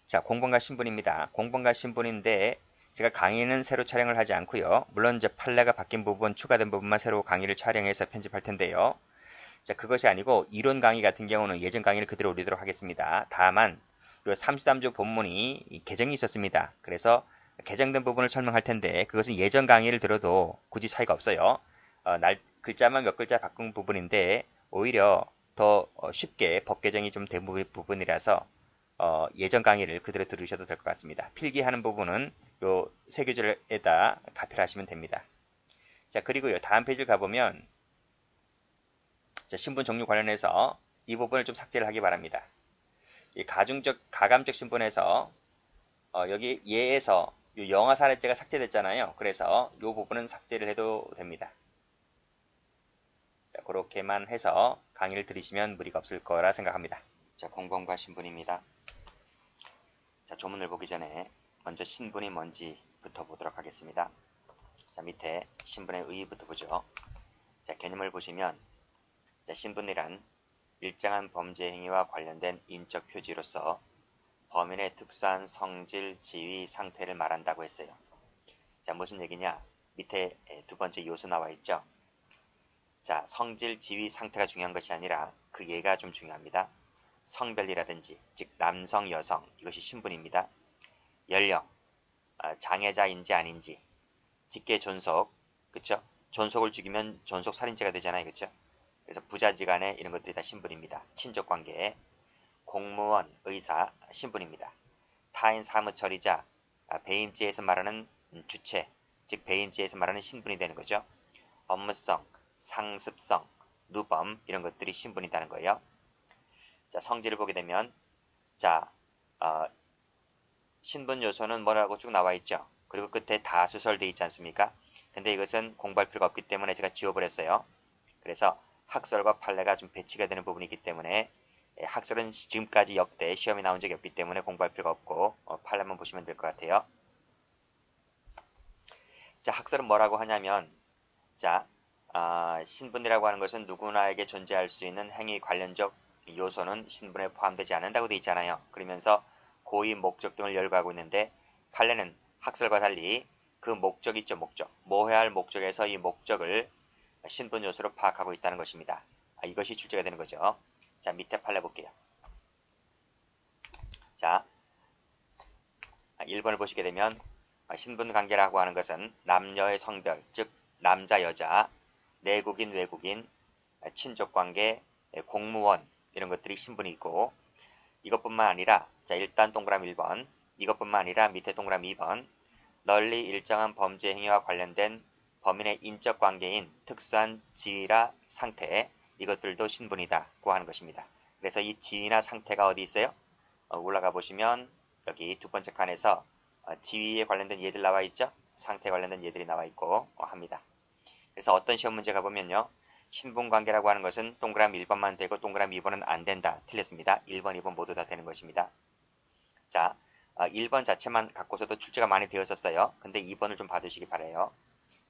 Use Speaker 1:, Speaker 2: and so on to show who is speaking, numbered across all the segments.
Speaker 1: 자, 공번가 신분입니다. 공번가 신분인데 제가 강의는 새로 촬영을 하지 않고요. 물론 이제 판례가 바뀐 부분, 추가된 부분만 새로 강의를 촬영해서 편집할 텐데요. 자, 그것이 아니고 이론 강의 같은 경우는 예전 강의를 그대로 올리도록 하겠습니다. 다만 요 33조 본문이 개정이 있었습니다. 그래서 개정된 부분을 설명할 텐데 그것은 예전 강의를 들어도 굳이 차이가 없어요. 글자만 몇 글자 바꾼 부분인데 오히려 더 쉽게 법 개정이 좀 된 부분이라서 예전 강의를 그대로 들으셔도 될 것 같습니다. 필기하는 부분은 요 세 교절에다 카피를 하시면 됩니다. 자, 그리고요 다음 페이지를 가보면 자, 신분 종류 관련해서 이 부분을 좀 삭제를 하기 바랍니다. 이 가감적 신분에서 여기 예에서 영아 사례죄가 삭제됐잖아요. 그래서 이 부분은 삭제를 해도 됩니다. 자, 그렇게만 해서 강의를 들으시면 무리가 없을 거라 생각합니다. 자, 공범과 신분입니다. 자, 조문을 보기 전에 먼저 신분이 뭔지부터 보도록 하겠습니다. 자, 밑에 신분의 의의부터 보죠. 자, 개념을 보시면 자, 신분이란 일정한 범죄 행위와 관련된 인적 표지로서 범인의 특수한 성질, 지위, 상태를 말한다고 했어요. 자, 무슨 얘기냐? 밑에 두 번째 요소 나와 있죠. 자, 성질, 지위, 상태가 중요한 것이 아니라 그 예가 좀 중요합니다. 성별이라든지, 즉 남성, 여성, 이것이 신분입니다. 연령, 장애자인지 아닌지, 직계 존속, 그쵸? 존속을 죽이면 존속 살인죄가 되잖아요, 그쵸? 그래서 부자지간에 이런 것들이 다 신분입니다. 친족관계, 공무원, 의사, 신분입니다. 타인 사무처리자, 배임죄에서 말하는 주체, 즉 배임죄에서 말하는 신분이 되는 거죠. 업무성, 상습성, 누범 이런 것들이 신분이라는 거예요. 자, 성질을 보게 되면 자, 신분 요소는 뭐라고 쭉 나와 있죠. 그리고 끝에 다수설되어 있지 않습니까? 근데 이것은 공부할 필요가 없기 때문에 제가 지워버렸어요. 그래서 학설과 판례가 좀 배치가 되는 부분이 있기 때문에 학설은 지금까지 역대 시험에 나온 적이 없기 때문에 공부할 필요가 없고 판례만 보시면 될 것 같아요. 자, 학설은 뭐라고 하냐면 자, 신분이라고 하는 것은 누구나에게 존재할 수 있는 행위 관련적 요소는 신분에 포함되지 않는다고 되어 있잖아요. 그러면서 고의, 목적 등을 열거하고 있는데 판례는 학설과 달리 그 목적 있죠, 목적. 모해할 목적에서 이 목적을 신분 요소로 파악하고 있다는 것입니다. 이것이 출제가 되는 거죠. 자, 밑에 판례 볼게요. 자, 1번을 보시게 되면 신분 관계라고 하는 것은 남녀의 성별, 즉 남자, 여자, 내국인, 외국인, 친족관계, 공무원 이런 것들이 신분이 있고 이것뿐만 아니라 자, 일단 동그라미 1번, 이것뿐만 아니라 밑에 동그라미 2번 널리 일정한 범죄 행위와 관련된 범인의 인적 관계인 특수한 지위나 상태 이것들도 신분이다고 하는 것입니다. 그래서 이 지위나 상태가 어디 있어요? 올라가 보시면 여기 두 번째 칸에서 지위에 관련된 예들 나와 있죠? 상태에 관련된 예들이 나와 있고 합니다. 그래서 어떤 시험 문제 가보면요. 신분관계라고 하는 것은 동그라미 1번만 되고 동그라미 2번은 안 된다. 틀렸습니다. 1번, 2번 모두 다 되는 것입니다. 자, 1번 자체만 갖고서도 출제가 많이 되었었어요. 근데 2번을 좀 봐두시기 바라요.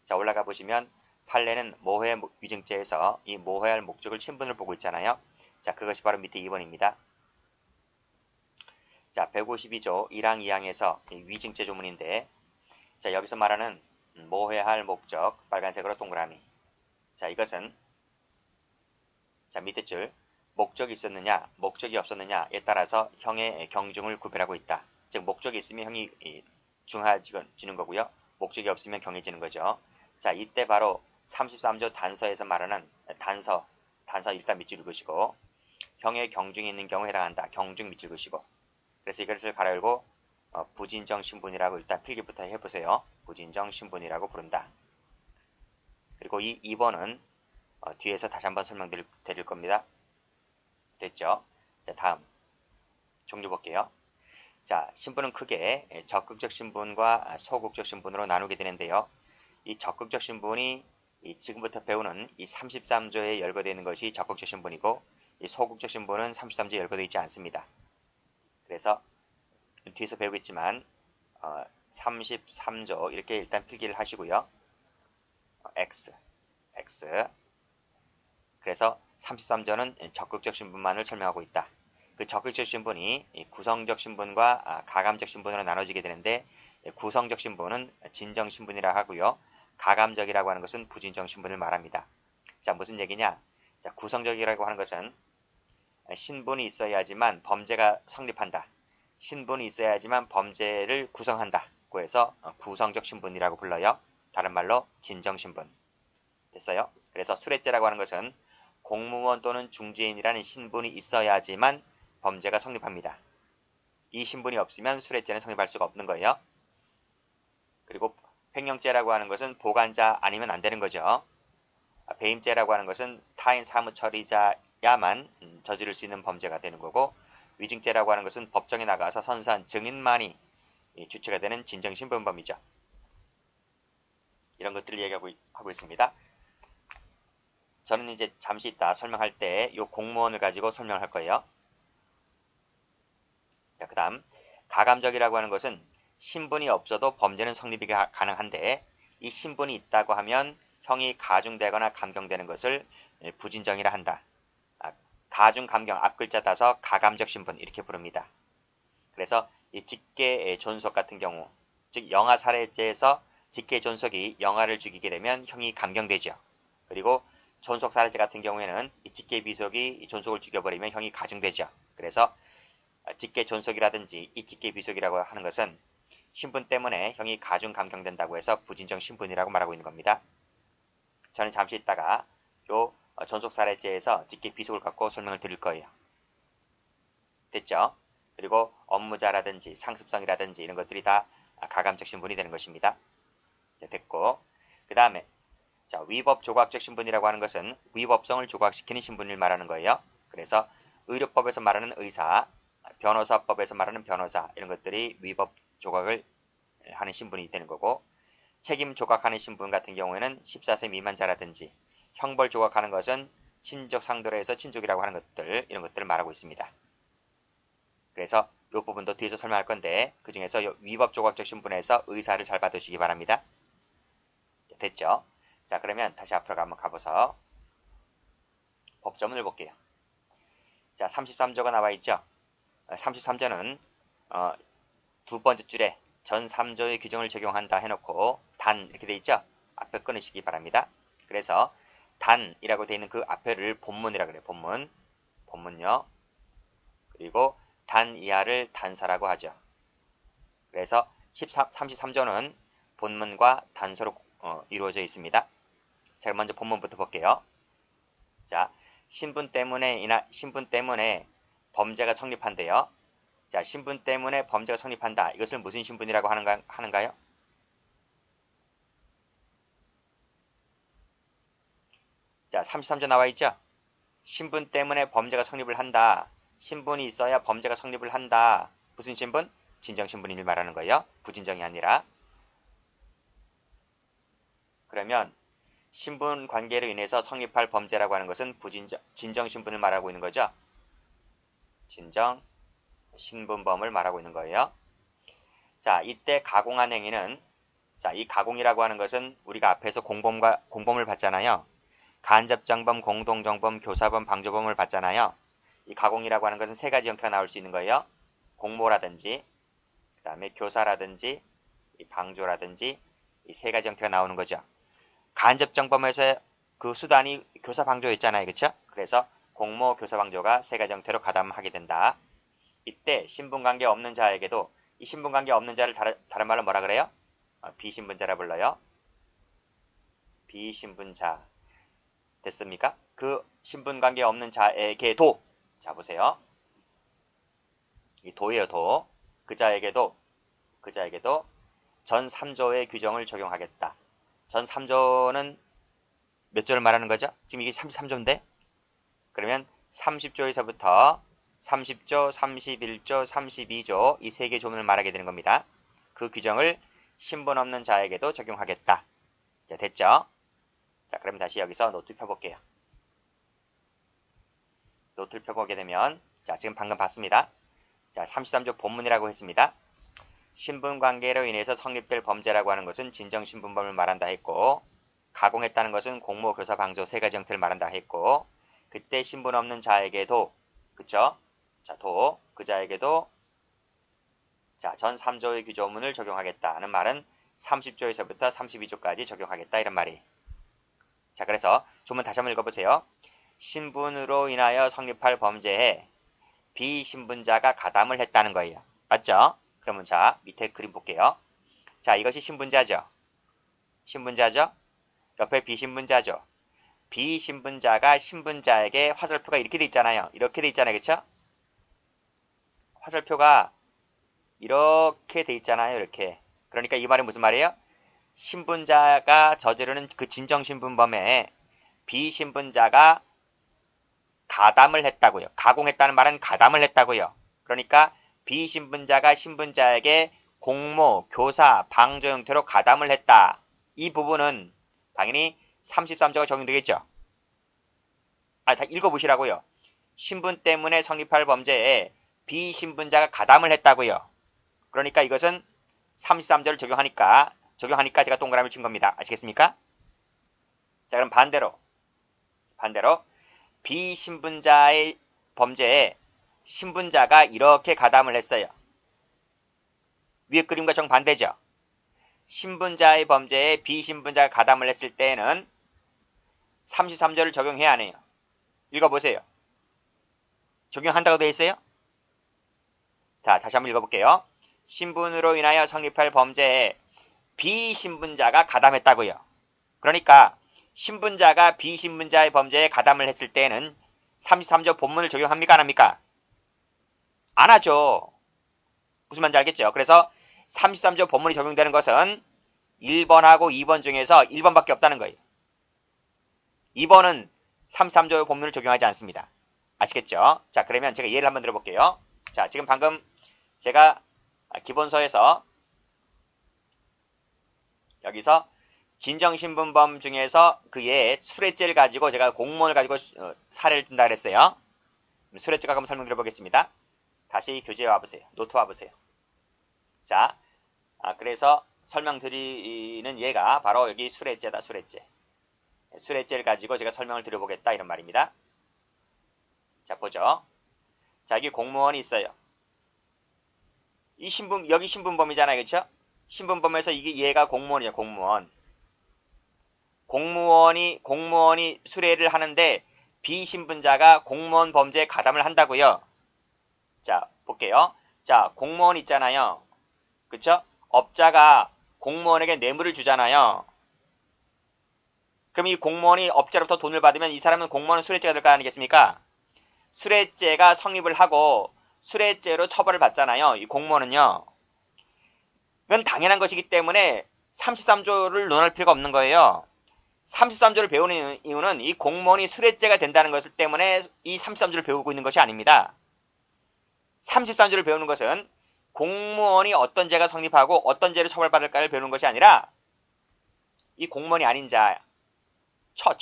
Speaker 1: 자, 올라가 보시면 판례는 모해 위증죄에서 이 모해할 목적을 신분을 보고 있잖아요. 자, 그것이 바로 밑에 2번입니다. 자, 152조 1항 2항에서 위증죄 조문인데 자, 여기서 말하는 모해할 목적 빨간색으로 동그라미. 자, 이것은 자, 밑에 줄 목적이 있었느냐 목적이 없었느냐에 따라서 형의 경중을 구별하고 있다. 즉 목적이 있으면 형이 중하지는 거고요. 목적이 없으면 경해지는 거죠. 자, 이때 바로 33조 단서에서 말하는 단서 일단 밑줄 그으시고 형의 경중이 있는 경우에 해당한다. 경중 밑줄 그으시고 그래서 이것을 가로열고 부진정 신분이라고 일단 필기부터 해보세요. 부진정 신분이라고 부른다. 그리고 이 2번은 뒤에서 다시 한번 설명드릴 겁니다. 됐죠? 자, 다음 종류 볼게요. 자, 신분은 크게 적극적 신분과 소극적 신분으로 나누게 되는데요. 이 적극적 신분이 지금부터 배우는 이 33조에 열거되어 있는 것이 적극적 신분이고 이 소극적 신분은 33조에 열거되어 있지 않습니다. 그래서 뒤에서 배우겠지만 33조 이렇게 일단 필기를 하시고요. X 그래서 33조는 적극적 신분만을 설명하고 있다. 그 적극적 신분이 구성적 신분과 가감적 신분으로 나눠지게 되는데, 구성적 신분은 진정 신분이라 하고요. 가감적이라고 하는 것은 부진정 신분을 말합니다. 자, 무슨 얘기냐? 자, 구성적이라고 하는 것은 신분이 있어야지만 범죄가 성립한다. 신분이 있어야지만 범죄를 구성한다고 해서 구성적 신분이라고 불러요. 다른 말로 진정 신분. 됐어요? 그래서 수뢰죄라고 하는 것은 공무원 또는 중개인이라는 신분이 있어야지만 범죄가 성립합니다. 이 신분이 없으면 수뢰죄는 성립할 수가 없는 거예요. 그리고 횡령죄라고 하는 것은 보관자 아니면 안 되는 거죠. 배임죄라고 하는 것은 타인 사무처리자야만 저지를 수 있는 범죄가 되는 거고, 위증죄라고 하는 것은 법정에 나가서 선사한 증인만이 주체가 되는 진정신분범이죠. 이런 것들을 얘기하고 있습니다. 저는 이제 잠시 있다 설명할 때 이 공무원을 가지고 설명을 할 거예요. 자, 그 다음 가감적이라고 하는 것은 신분이 없어도 범죄는 성립이 가능한데, 이 신분이 있다고 하면 형이 가중되거나 감경되는 것을 부진정이라 한다. 가중, 감경, 앞글자 따서 가감적 신분 이렇게 부릅니다. 그래서 이 직계 존속 같은 경우, 즉 영아 살해죄에서 직계 존속이 영아를 죽이게 되면 형이 감경되죠. 그리고 존속 살해죄 같은 경우에는 이 직계 비속이 존속을 죽여버리면 형이 가중되죠. 그래서 직계 존속이라든지 이 직계 비속이라고 하는 것은 신분 때문에 형이 가중 감경된다고 해서 부진정 신분이라고 말하고 있는 겁니다. 저는 잠시 있다가 요 존속살해죄에서 직계 비속을 갖고 설명을 드릴 거예요. 됐죠? 그리고 업무자라든지 상습성이라든지 이런 것들이 다 가감적 신분이 되는 것입니다. 자, 됐고, 그 다음에 위법 조각적 신분이라고 하는 것은 위법성을 조각시키는 신분을 말하는 거예요. 그래서 의료법에서 말하는 의사, 변호사법에서 말하는 변호사 이런 것들이 위법 조각을 하는 신분이 되는 거고, 책임 조각하는 신분 같은 경우에는 14세 미만자라든지, 형벌 조각하는 것은 친족 상도로 해서 친족이라고 하는 것들, 이런 것들을 말하고 있습니다. 그래서 이 부분도 뒤에서 설명할 건데, 그 중에서 위법 조각적 신분에서 의사를 잘 받으시기 바랍니다. 됐죠? 자, 그러면 다시 앞으로 한번 가보서 법조문을 볼게요. 자, 33조가 나와 있죠? 33조는 두 번째 줄에 전 3조의 규정을 적용한다 해놓고 단 이렇게 돼 있죠? 앞에 끊으시기 바랍니다. 그래서 단이라고 돼 있는 그 앞에를 본문이라 그래요. 본문요. 그리고 단 이하를 단서라고 하죠. 그래서 33조는 본문과 단서로 이루어져 있습니다. 자, 먼저 본문부터 볼게요. 자, 신분 때문에 범죄가 성립한대요. 자, 신분 때문에 범죄가 성립한다. 이것을 무슨 신분이라고 하는가요? 자, 33조 나와 있죠? 신분 때문에 범죄가 성립을 한다. 신분이 있어야 범죄가 성립을 한다. 무슨 신분? 진정신분을 말하는 거예요. 부진정이 아니라. 그러면 신분 관계로 인해서 성립할 범죄라고 하는 것은 진정신분을 말하고 있는 거죠. 진정신분범을 말하고 있는 거예요. 자, 이때 가공한 행위는, 자, 이 가공이라고 하는 것은 우리가 앞에서 공범을 봤잖아요. 간접정범, 공동정범, 교사범, 방조범을 봤잖아요. 이 가공이라고 하는 것은 세 가지 형태가 나올 수 있는 거예요. 공모라든지, 그 다음에 교사라든지, 이 방조라든지, 이 세 가지 형태가 나오는 거죠. 간접정범에서 그 수단이 교사 방조였잖아요. 그쵸? 그래서 공모, 교사 방조가 세 가지 형태로 가담하게 된다. 이때 신분관계 없는 자에게도, 이 신분관계 없는 자를 다른 말로 뭐라 그래요? 비신분자라 불러요. 비신분자. 됐습니까? 그 신분관계 없는 자에게도, 자 보세요. 이 도예요, 도. 그 자에게도 전 3조의 규정을 적용하겠다. 전 3조는 몇 조를 말하는 거죠? 지금 이게 33조인데? 그러면 30조에서부터 30조, 31조, 32조 이 세 개 조문을 말하게 되는 겁니다. 그 규정을 신분 없는 자에게도 적용하겠다. 자, 됐죠? 자, 그럼 다시 여기서 노트 펴볼게요. 노트를 펴보게 되면, 자, 지금 방금 봤습니다. 자, 33조 본문이라고 했습니다. 신분관계로 인해서 성립될 범죄라고 하는 것은 진정신분범을 말한다 했고, 가공했다는 것은 공모, 교사, 방조 세 가지 형태를 말한다 했고, 그때 신분 없는 자에게도, 그쵸? 자, 도 그자에게도 자, 전 3조의 규조문을 적용하겠다는 말은 30조에서부터 32조까지 적용하겠다 이런 말이. 자, 그래서 조문 다시 한번 읽어보세요. 신분으로 인하여 성립할 범죄에 비신분자가 가담을 했다는 거예요. 맞죠? 그러면 자, 밑에 그림 볼게요. 자, 이것이 신분자죠. 신분자죠? 옆에 비신분자죠. 비신분자가 신분자에게 화살표가 이렇게 돼 있잖아요. 이렇게 돼 있잖아요. 그쵸? 화살표가 이렇게 돼 있잖아요. 이렇게. 그러니까 이 말이 무슨 말이에요? 신분자가 저지르는 그 진정신분범에 비신분자가 가담을 했다고요. 가공했다는 말은 가담을 했다고요. 그러니까 비신분자가 신분자에게 공모, 교사, 방조 형태로 가담을 했다. 이 부분은 당연히 33조가 적용되겠죠. 다 읽어보시라고요. 신분 때문에 성립할 범죄에 비신분자가 가담을 했다고요. 그러니까 이것은 33조를 적용하니까 제가 동그라미를 친 겁니다. 아시겠습니까? 자, 그럼 반대로 비신분자의 범죄에 신분자가 이렇게 가담을 했어요. 위에 그림과 정반대죠. 신분자의 범죄에 비신분자가 가담을 했을 때에는 33조를 적용해야 하네요. 읽어보세요. 적용한다고 되어 있어요? 자, 다시 한번 읽어볼게요. 신분으로 인하여 성립할 범죄에 비신분자가 가담했다고요. 그러니까 신분자가 비신분자의 범죄에 가담을 했을 때는 33조 본문을 적용합니까? 안 합니까? 안 하죠. 무슨 말인지 알겠죠? 그래서 33조 본문이 적용되는 것은 1번하고 2번 중에서 1번밖에 없다는 거예요. 2번은 33조 본문을 적용하지 않습니다. 아시겠죠? 자, 그러면 제가 예를 한번 들어볼게요. 자, 지금 방금 제가 기본서에서 여기서 진정신분범 중에서 그의 수뢰죄를 가지고 제가 공무원을 가지고 사례를 든다 그랬어요. 수뢰죄가 한번 설명드려보겠습니다. 다시 교재에 와보세요. 노트 와보세요. 자, 그래서 설명드리는 예가 바로 여기 수뢰죄다. 수뢰죄. 수뢰죄를 가지고 제가 설명을 드려보겠다 이런 말입니다. 자, 보죠. 자, 여기 공무원이 있어요. 이 여기 신분범이잖아요. 그쵸? 신분범에서 이게 얘가 공무원이에요. 공무원이 수뢰를 하는데 비신분자가 공무원 범죄에 가담을 한다고요. 자, 볼게요. 자, 공무원 있잖아요. 그쵸? 업자가 공무원에게 뇌물을 주잖아요. 그럼 이 공무원이 업자로부터 돈을 받으면 이 사람은 공무원은 수뢰죄가 될 거 아니겠습니까? 수뢰죄가 성립을 하고 수뢰죄로 처벌을 받잖아요. 이 공무원은요. 이건 당연한 것이기 때문에 33조를 논할 필요가 없는 거예요. 33조를 배우는 이유는 이 공무원이 수뢰죄가 된다는 것을 때문에 이 33조를 배우고 있는 것이 아닙니다. 33조를 배우는 것은 공무원이 어떤 죄가 성립하고 어떤 죄로 처벌받을까를 배우는 것이 아니라 이 공무원이 아닌 자, 처.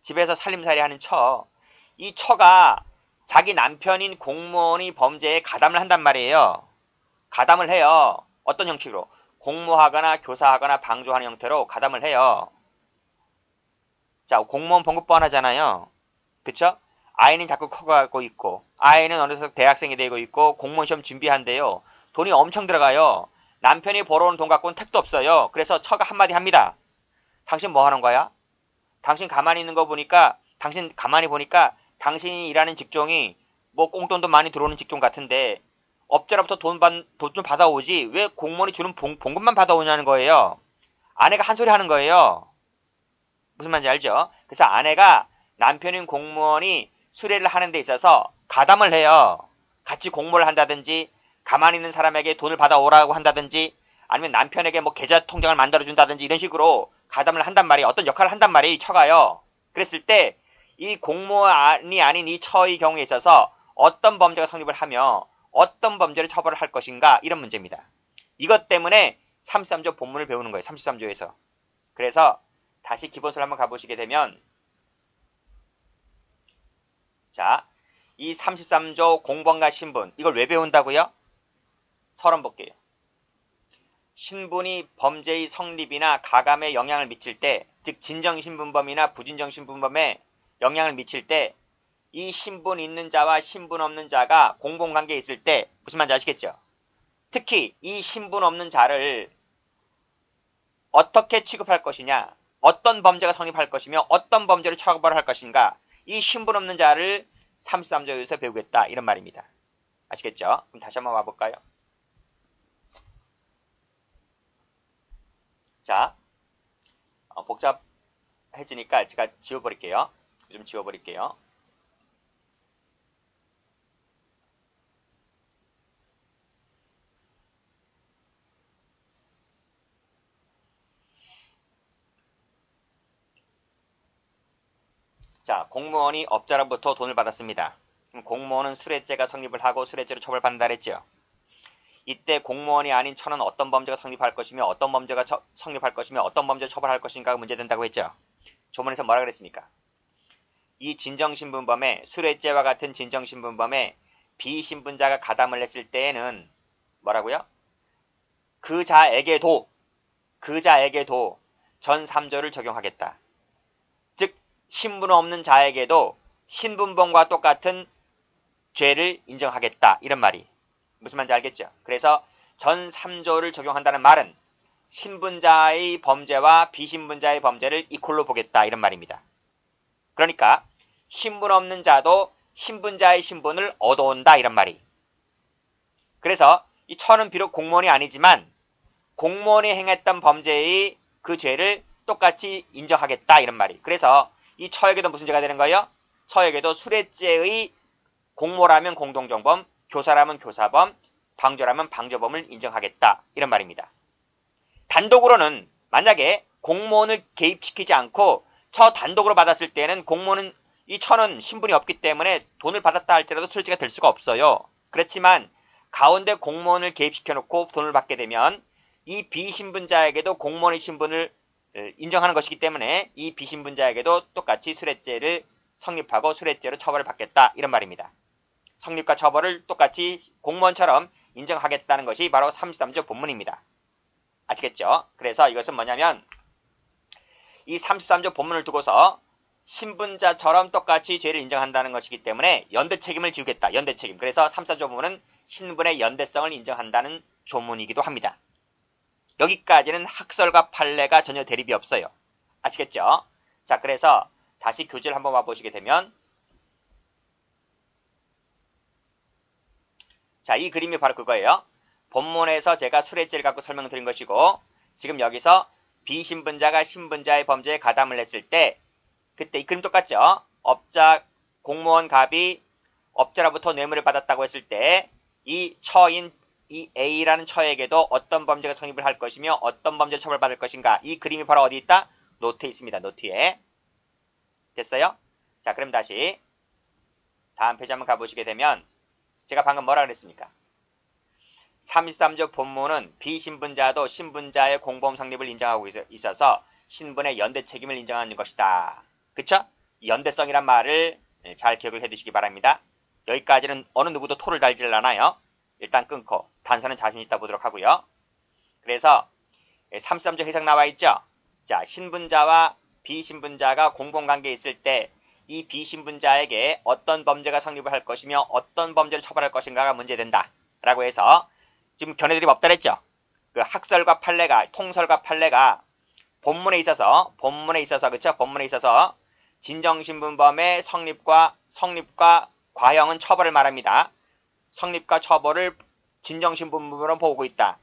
Speaker 1: 집에서 살림살이 하는 처. 이 처가 자기 남편인 공무원이 범죄에 가담을 한단 말이에요. 가담을 해요. 어떤 형식으로? 공모하거나 교사하거나 방조하는 형태로 가담을 해요. 자, 공무원 봉급번 하잖아요. 그쵸? 아이는 자꾸 커가고 있고, 아이는 어느새 대학생이 되고 있고, 공무원 시험 준비한대요. 돈이 엄청 들어가요. 남편이 벌어오는 돈 갖고는 택도 없어요. 그래서 처가 한마디 합니다. 당신 뭐 하는 거야? 당신 가만히 있는 거 보니까, 당신이 일하는 직종이 뭐 꽁돈도 많이 들어오는 직종 같은데, 업자로부터 돈 좀 받아오지, 왜 공무원이 주는 봉급만 받아오냐는 거예요. 아내가 한 소리 하는 거예요. 무슨 말인지 알죠? 그래서 아내가 남편인 공무원이 수뢰를 하는 데 있어서 가담을 해요. 같이 공모를 한다든지 가만히 있는 사람에게 돈을 받아오라고 한다든지 아니면 남편에게 뭐 계좌 통장을 만들어준다든지 이런 식으로 가담을 한단 말이에요. 어떤 역할을 한단 말이에요. 이 처가요. 그랬을 때 이 공무원이 아닌 이 처의 경우에 있어서 어떤 범죄가 성립을 하며 어떤 범죄를 처벌을 할 것인가 이런 문제입니다. 이것 때문에 33조 본문을 배우는 거예요. 33조에서. 그래서 다시 기본서를 한번 가보시게 되면 자, 이 33조 공범과 신분 이걸 왜 배운다고요? 서론 볼게요. 신분이 범죄의 성립이나 가감에 영향을 미칠 때, 즉 진정신분범이나 부진정신분범에 영향을 미칠 때 이 신분 있는 자와 신분 없는 자가 공범관계에 있을 때 무슨 말인지 아시겠죠? 특히 이 신분 없는 자를 어떻게 취급할 것이냐, 어떤 범죄가 성립할 것이며 어떤 범죄를 처벌할 것인가, 이 신분 없는 자를 33조에서 배우겠다 이런 말입니다. 아시겠죠? 그럼 다시 한번 와볼까요? 자, 복잡해지니까 제가 지워버릴게요. 좀 지워버릴게요. 자, 공무원이 업자로부터 돈을 받았습니다. 그럼 공무원은 수뢰죄가 성립을 하고 수뢰죄로 처벌받는다 그랬죠. 이때 공무원이 아닌 천은 어떤 범죄가 성립할 것이며 어떤 범죄가 성립할 것이며 어떤 범죄를 처벌할 것인가가 문제된다고 했죠. 조문에서 뭐라 그랬습니까? 이 진정신분범에 수뢰죄와 같은 진정신분범에 비신분자가 가담을 했을 때에는 뭐라고요? 그 자에게도 전 3조를 적용하겠다. 즉 신분 없는 자에게도 신분범과 똑같은 죄를 인정하겠다. 이런 말이 무슨 말인지 알겠죠? 그래서 전 3조를 적용한다는 말은 신분자의 범죄와 비신분자의 범죄를 이퀄로 보겠다. 이런 말입니다. 그러니까 신분 없는 자도 신분자의 신분을 얻어온다. 이런 말이. 그래서 이 천은 비록 공무원이 아니지만 공무원이 행했던 범죄의 그 죄를 똑같이 인정하겠다. 이런 말이. 그래서 이 처에게도 무슨 죄가 되는 거예요? 처에게도 수뢰죄의 공모라면 공동정범, 교사라면 교사범, 방조라면 방조범을 인정하겠다. 이런 말입니다. 단독으로는 만약에 공무원을 개입시키지 않고 처 단독으로 받았을 때는 공무원은 이 처는 신분이 없기 때문에 돈을 받았다 할지라도 수뢰죄가 될 수가 없어요. 그렇지만 가운데 공무원을 개입시켜놓고 돈을 받게 되면 이 비신분자에게도 공무원의 신분을 인정하는 것이기 때문에 이 비신분자에게도 똑같이 수뢰죄를 성립하고 수뢰죄로 처벌을 받겠다. 이런 말입니다. 성립과 처벌을 똑같이 공무원처럼 인정하겠다는 것이 바로 33조 본문입니다. 아시겠죠? 그래서 이것은 뭐냐면 이 33조 본문을 두고서 신분자처럼 똑같이 죄를 인정한다는 것이기 때문에 연대 책임을 지우겠다. 연대 책임. 그래서 33조 본문은 신분의 연대성을 인정한다는 조문이기도 합니다. 여기까지는 학설과 판례가 전혀 대립이 없어요. 아시겠죠? 자, 그래서 다시 교재를 한번 와보시게 되면 자, 이 그림이 바로 그거예요. 본문에서 제가 수뢰죄를 갖고 설명드린 것이고 지금 여기서 비신분자가 신분자의 범죄에 가담을 했을 때 그때 이 그림 똑같죠? 업자, 공무원 갑이 업자로부터 뇌물을 받았다고 했을 때 이 처인 이 A라는 처에게도 어떤 범죄가 성립을 할 것이며 어떤 범죄를 처벌받을 것인가 이 그림이 바로 어디 있다? 노트에 있습니다. 노트에. 됐어요? 자, 그럼 다시 다음 페이지 한번 가보시게 되면 제가 방금 뭐라 그랬습니까? 33조 본문은 비신분자도 신분자의 공범 성립을 인정하고 있어서 신분의 연대 책임을 인정하는 것이다. 그쵸? 이 연대성이란 말을 잘 기억을 해두시기 바랍니다. 여기까지는 어느 누구도 토를 달질 않아요. 일단 끊고 단서는 자신 있다 보도록 하고요. 그래서 33조 해석 나와 있죠? 자, 신분자와 비신분자가 공범관계에 있을 때 이 비신분자에게 어떤 범죄가 성립을 할 것이며 어떤 범죄를 처벌할 것인가가 문제된다. 라고 해서 지금 견해들이 없다 그랬죠? 그 학설과 판례가, 통설과 판례가 본문에 있어서 그쵸? 본문에 있어서 진정신분범의 성립과 과형은 처벌을 말합니다. 성립과 처벌을 진정신분범으로 보고 있다.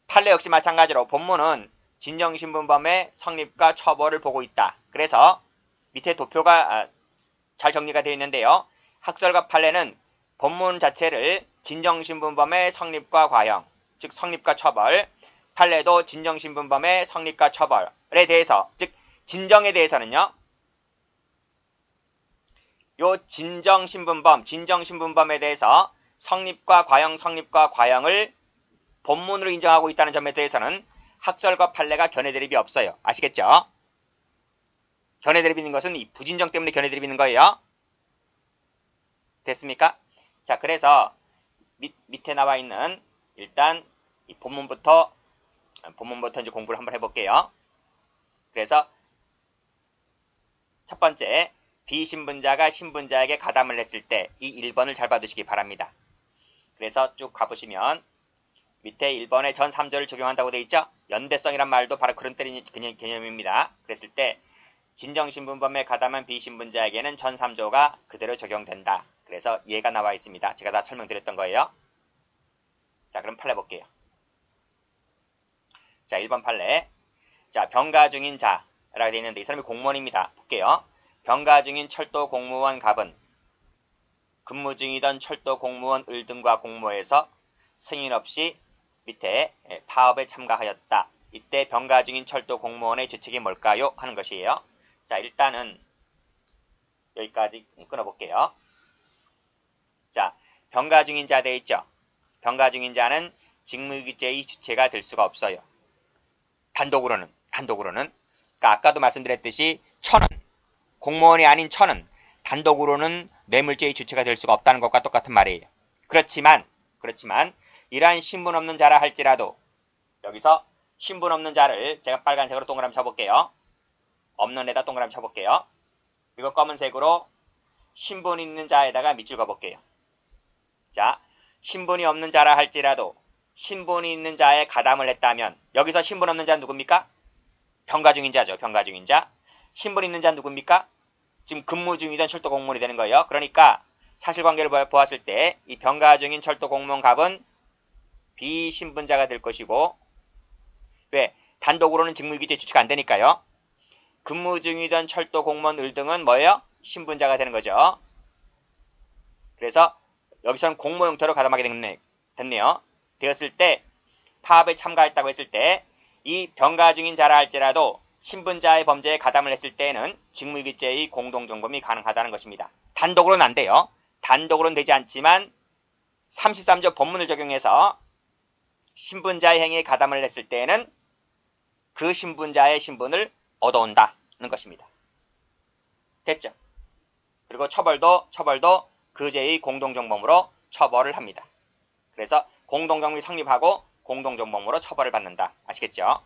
Speaker 1: 판례 역시 마찬가지로 본문은 진정신분범의 성립과 처벌을 보고 있다. 그래서 밑에 도표가 잘 정리가 되어 있는데요. 학설과 판례는 본문 자체를 진정신분범의 성립과 과형, 즉 성립과 처벌, 판례도 진정신분범의 성립과 처벌에 대해서, 즉 진정에 대해서는요. 요 진정신분범에 대해서 성립과 과형을 본문으로 인정하고 있다는 점에 대해서는 학설과 판례가 견해 대립이 없어요. 아시겠죠? 견해 대립이 있는 것은 이 부진정 때문에 견해 대립이 있는 거예요. 됐습니까? 자, 그래서 밑에 나와 있는 일단 이 본문부터 이제 공부를 한번 해볼게요. 그래서 첫 번째 비신분자가 신분자에게 가담을 했을 때 이 1번을 잘 봐두시기 바랍니다. 그래서 쭉 가보시면 밑에 1번에 전 3조를 적용한다고 되어 있죠? 연대성이란 말도 바로 그런 개념입니다. 그랬을 때 진정신분범에 가담한 비신분자에게는 전 3조가 그대로 적용된다. 그래서 얘가 나와 있습니다. 제가 다 설명드렸던 거예요. 자, 그럼 판례 볼게요. 자, 1번 판례. 자, 병가 중인 자라고 되어 있는데 이 사람이 공무원입니다. 볼게요. 병가 중인 철도 공무원 갑은 근무 중이던 철도 공무원 을 등과 공모해서 승인 없이 밑에 파업에 참가하였다. 이때 병가 중인 철도 공무원의 죄책이 뭘까요? 하는 것이에요. 자, 일단은 여기까지 끊어볼게요. 자, 병가 중인 자 되어 있죠? 병가 중인 자는 직무유기죄의 주체가 될 수가 없어요. 단독으로는. 그러니까 아까도 말씀드렸듯이 천은, 공무원이 아닌 천은 단독으로는 뇌물죄의 주체가 될 수가 없다는 것과 똑같은 말이에요. 그렇지만 이러한 신분 없는 자라 할지라도 여기서 신분 없는 자를 제가 빨간색으로 동그라미 쳐볼게요. 없는 데다 동그라미 쳐볼게요. 이거 검은색으로 신분 있는 자에다가 밑줄 그어볼게요. 자, 신분이 없는 자라 할지라도 신분이 있는 자에 가담을 했다면 여기서 신분 없는 자는 누굽니까? 병가 중인 자죠. 병가 중인 자. 신분 있는 자는 누굽니까? 지금 근무 중이던 철도 공무원이 되는 거예요. 그러니까 사실관계를 보았을 때 이 병가 중인 철도 공무원 갑은 비신분자가 될 것이고 왜? 단독으로는 직무유기죄 주체가 안 되니까요. 근무 중이던 철도 공무원 을 등은 뭐예요? 신분자가 되는 거죠. 그래서 여기서는 공모 형태로 가담하게 됐네요. 되었을 때 파업에 참가했다고 했을 때 이 병가 중인 자라 할지라도 신분자의 범죄에 가담을 했을 때에는 직무유기죄의 공동정범이 가능하다는 것입니다. 단독으로는 안 돼요. 단독으로는 되지 않지만 33조 본문을 적용해서 신분자의 행위에 가담을 했을 때에는 그 신분자의 신분을 얻어온다는 것입니다. 됐죠? 그리고 처벌도 그 죄의 공동정범으로 처벌을 합니다. 그래서 공동정범이 성립하고 공동정범으로 처벌을 받는다. 아시겠죠?